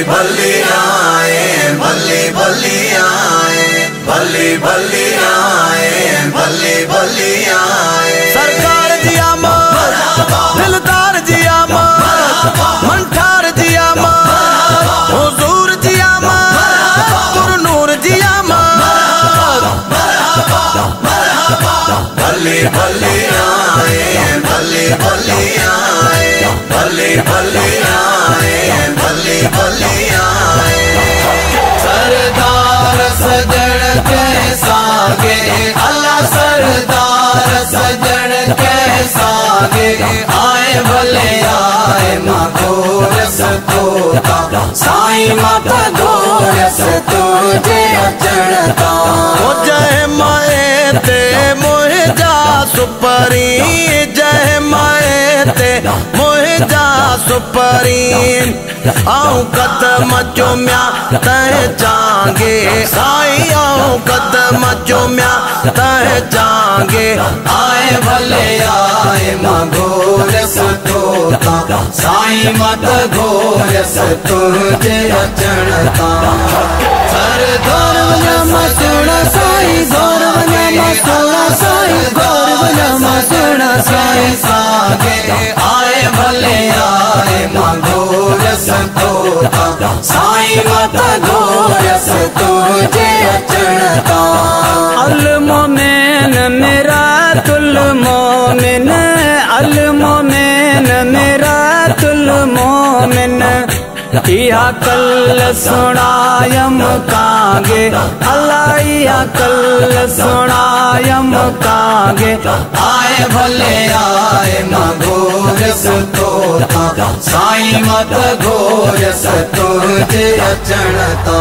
भली आए, भली भली आए, भली भली आए, भली भली आए। सरकार जी आमद, दिलदार जी आमद, मंठार जी आमद, हुजूर जी आमद, पुरनूर जी आमद। भली भली आए, भली भली आए, भली भली आए, भली भली आए। सरदार सजन के सागे, अल्लाह सरदार सजन के सागे, आए भले आए माँ गोरस तोता, साईं माता गोरस तुझे अचणता। ओ जय माए ते मोहे जा सुपरी, जय माए ते मोहे जा सुपरी। आऊं कदम चुम्या तह जांगे साईं, आऊं कदम चुम्या तह जांगे। आए भले आए माँ गोरस तोता, साईं माता गोरस तुझे अचणता। सरदार वनमा सोना साईं, गौर वनमा सोना साईं, गौर वनमा सोना साईं सागे। आए भले आए माँ गोरस तोता, साईं माता गोरस तुझे अचणता। अल मोमिन मेरा तुल मोमिन, अल मोमिन मेरा तुल मोमिन। इहा कल सुनायम कांगे, अल्लाह इहा कल सुनायम कांगे। आए भले आए माँ गोरस तोता, साईं माता गोरस तुझे अचणता।